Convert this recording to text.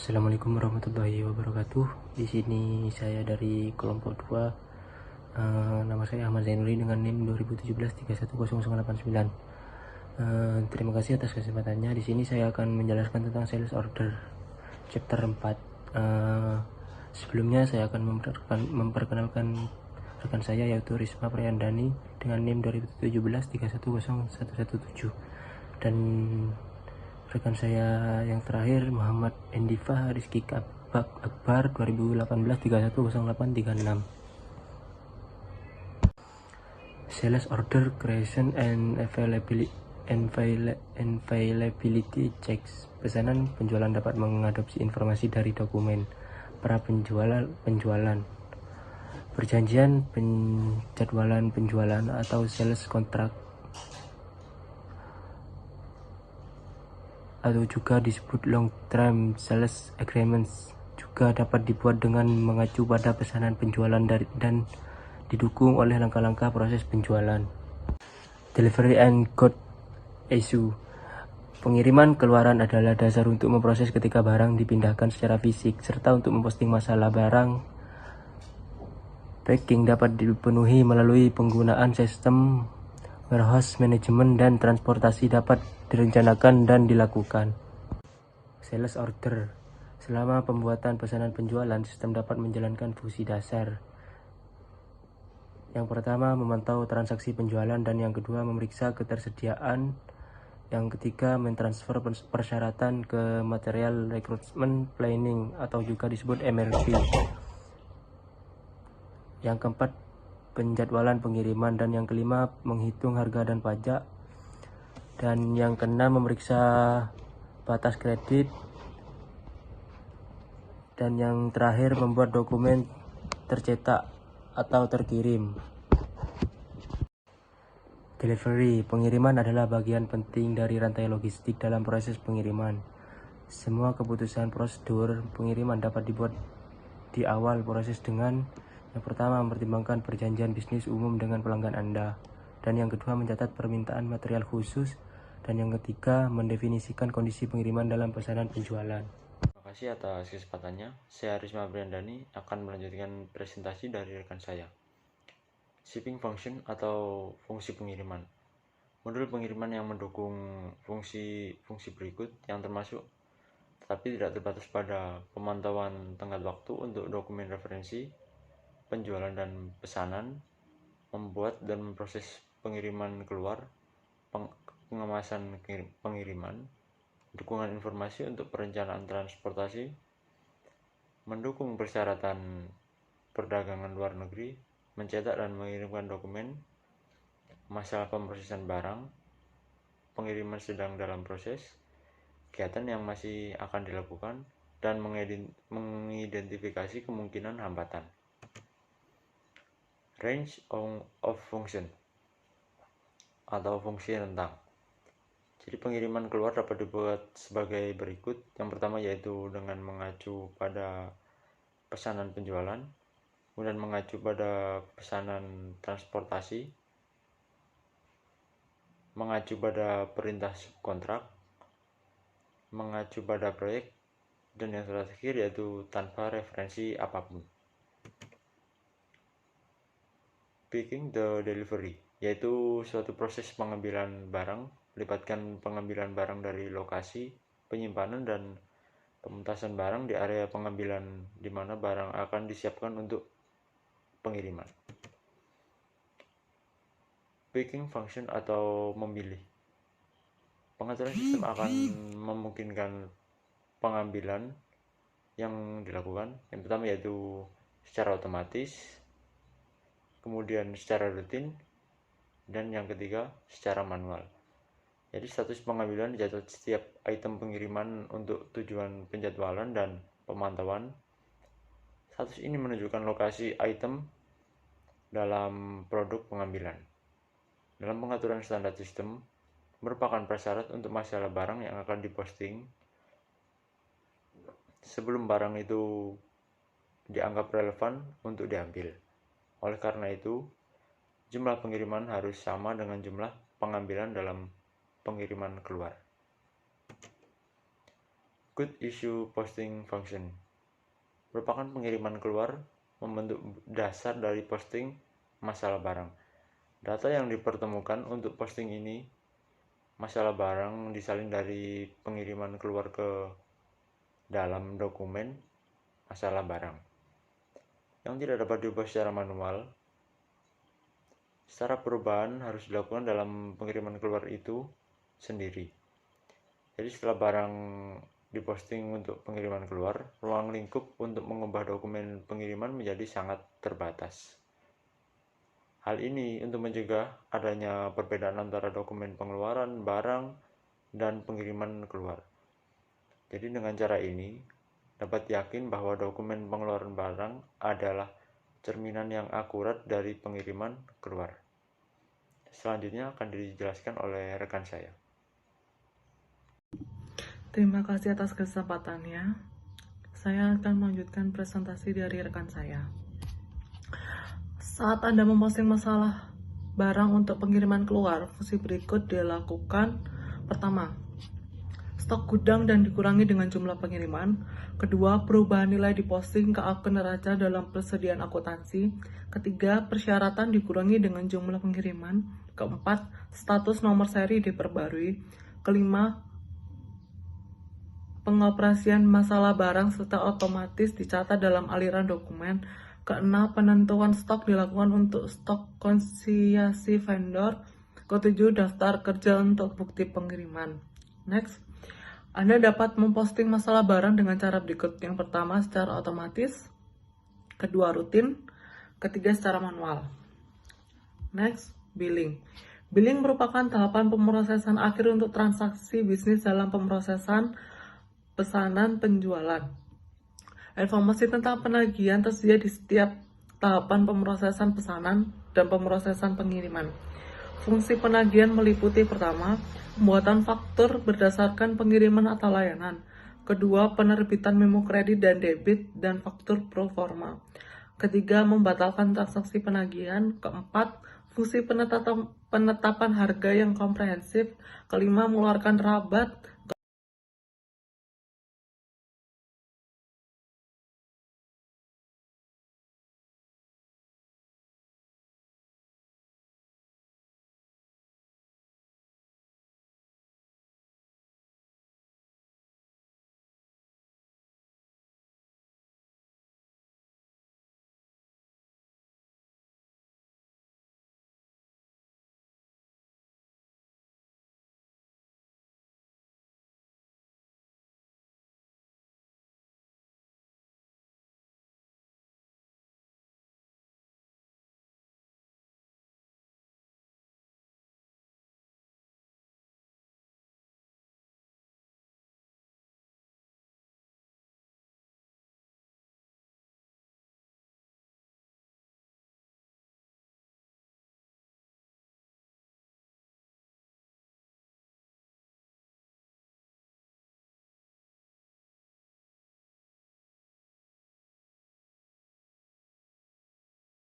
Assalamualaikum warahmatullahi wabarakatuh. Di sini saya dari kelompok 2. Nama saya Ahmad Zainuri dengan NIM 2017-310089. Terima kasih atas kesempatannya. Di sini saya akan menjelaskan tentang sales order chapter 4. Sebelumnya saya akan memperkenalkan rekan saya, yaitu Risma Priyandani dengan NIM 2017-310117, dan rekan saya yang terakhir Muhammad Endifa Rizky Akbar 2018-310836. Sales order creation and availability checks. Pesanan penjualan dapat mengadopsi informasi dari dokumen para penjualan, perjanjian penjadwalan penjualan atau sales contract, atau juga disebut long term sales agreements, juga dapat dibuat dengan mengacu pada pesanan penjualan dan didukung oleh langkah-langkah proses penjualan. Delivery and goods issue. Pengiriman keluaran adalah dasar untuk memproses ketika barang dipindahkan secara fisik, serta untuk memposting masalah barang. Packing dapat dipenuhi melalui penggunaan sistem warehouse management, dan transportasi dapat direncanakan dan dilakukan. Sales order. Selama pembuatan pesanan penjualan, sistem dapat menjalankan fungsi dasar. Yang pertama, memantau transaksi penjualan, dan yang kedua, memeriksa ketersediaan. Yang ketiga, mentransfer persyaratan ke material recruitment planning atau juga disebut MRP. Yang keempat, penjadwalan pengiriman, dan yang kelima, menghitung harga dan pajak, dan yang keenam, memeriksa batas kredit, dan yang terakhir, membuat dokumen tercetak atau terkirim. Delivery. Pengiriman adalah bagian penting dari rantai logistik dalam proses pengiriman. Semua keputusan prosedur pengiriman dapat dibuat di awal proses dengan yang pertama, mempertimbangkan perjanjian bisnis umum dengan pelanggan Anda, dan yang kedua, mencatat permintaan material khusus, dan yang ketiga, mendefinisikan kondisi pengiriman dalam pesanan penjualan. Terima kasih atas kesempatannya. Saya Risma Priyandani akan melanjutkan presentasi dari rekan saya. Shipping function atau fungsi pengiriman. Modul pengiriman yang mendukung fungsi berikut yang termasuk tetapi tidak terbatas pada pemantauan tenggat waktu untuk dokumen referensi, penjualan dan pesanan, membuat dan memproses pengiriman keluar, pengemasan pengiriman, dukungan informasi untuk perencanaan transportasi, mendukung persyaratan perdagangan luar negeri, mencetak dan mengirimkan dokumen, masalah pemrosesan barang, pengiriman sedang dalam proses, kegiatan yang masih akan dilakukan, dan mengidentifikasi kemungkinan hambatan. Range of function atau fungsi rentang. Jadi pengiriman keluar dapat dibuat sebagai berikut. Yang pertama yaitu dengan mengacu pada pesanan penjualan, kemudian mengacu pada pesanan transportasi, mengacu pada perintah subkontrak, mengacu pada proyek, dan yang terakhir yaitu tanpa referensi apapun. Picking the delivery, yaitu suatu proses pengambilan barang, melibatkan pengambilan barang dari lokasi penyimpanan dan pementasan barang di area pengambilan di mana barang akan disiapkan untuk pengiriman. Picking function atau memilih. Pengaturan sistem akan memungkinkan pengambilan yang dilakukan. Yang pertama yaitu secara otomatis, kemudian secara rutin, dan yang ketiga secara manual. Jadi status pengambilan dicatat setiap item pengiriman untuk tujuan penjadwalan dan pemantauan. Status ini menunjukkan lokasi item dalam produk pengambilan. Dalam pengaturan standar sistem, merupakan prasyarat untuk masalah barang yang akan diposting sebelum barang itu dianggap relevan untuk diambil. Oleh karena itu, jumlah pengiriman harus sama dengan jumlah pengambilan dalam pengiriman keluar. Good issue posting function merupakan pengiriman keluar membentuk dasar dari posting masalah barang. Data yang dipertemukan untuk posting ini masalah barang disalin dari pengiriman keluar ke dalam dokumen masalah barang yang tidak dapat diubah secara manual. Secara perubahan harus dilakukan dalam pengiriman keluar itu sendiri. Jadi setelah barang diposting untuk pengiriman keluar, ruang lingkup untuk mengubah dokumen pengiriman menjadi sangat terbatas. Hal ini untuk mencegah adanya perbedaan antara dokumen pengeluaran barang dan pengiriman keluar. Jadi dengan cara ini dapat yakin bahwa dokumen pengeluaran barang adalah cerminan yang akurat dari pengiriman keluar. Selanjutnya akan dijelaskan oleh rekan saya. Terima kasih atas kesempatannya. Saya akan melanjutkan presentasi dari rekan saya. Saat Anda memposting masalah barang untuk pengiriman keluar, fungsi berikut dilakukan. Pertama, stok gudang dan dikurangi dengan jumlah pengiriman. Kedua, perubahan nilai diposting ke akun neraca dalam persediaan akuntansi. Ketiga, persyaratan dikurangi dengan jumlah pengiriman. Keempat, status nomor seri diperbarui. Kelima, pengoperasian masalah barang serta otomatis dicatat dalam aliran dokumen. Keenam, penentuan stok dilakukan untuk stok konsinyasi vendor. Ketujuh, daftar kerja untuk bukti pengiriman. Next, Anda dapat memposting masalah barang dengan cara berikut. Yang pertama, secara otomatis. Kedua, rutin. Ketiga, secara manual. Next, billing. Billing merupakan tahapan pemrosesan akhir untuk transaksi bisnis dalam pemrosesan pesanan penjualan. Informasi tentang penagihan tersedia di setiap tahapan pemrosesan pesanan dan pemrosesan pengiriman. Fungsi penagihan meliputi pertama, pembuatan faktur berdasarkan pengiriman atau layanan. Kedua, penerbitan memo kredit dan debit dan faktur pro forma. Ketiga, membatalkan transaksi penagihan. Keempat, fungsi penetapan harga yang komprehensif. Kelima, mengeluarkan rabat.